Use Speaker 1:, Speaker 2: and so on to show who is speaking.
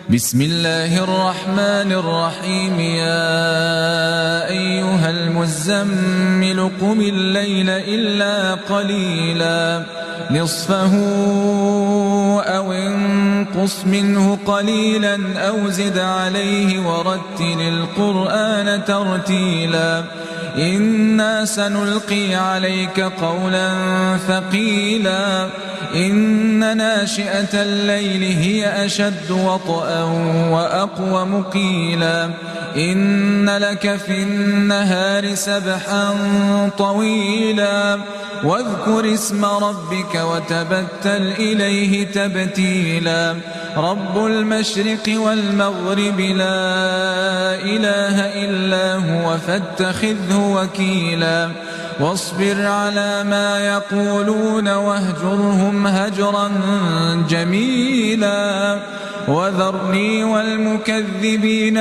Speaker 1: بسم الله الرحمن الرحيم. يا أيها المزمل قم الليل إلا قليلا نصفه أو انقص منه قليلا أو زد عليه ورتل القرآن ترتيلا إنا سنلقي عليك قولا ثقيلا إن ناشئة الليل هي أشد وطئا وأقوم قيلا إن لك في النهار سبحا طويلا واذكر اسم ربك وتبتل إليه تبتيلا رب المشرق والمغرب لا إله إلا هو فاتخذه وكيلا واصبر على ما يقولون واهجرهم هجرا جميلا وذرني والمكذبين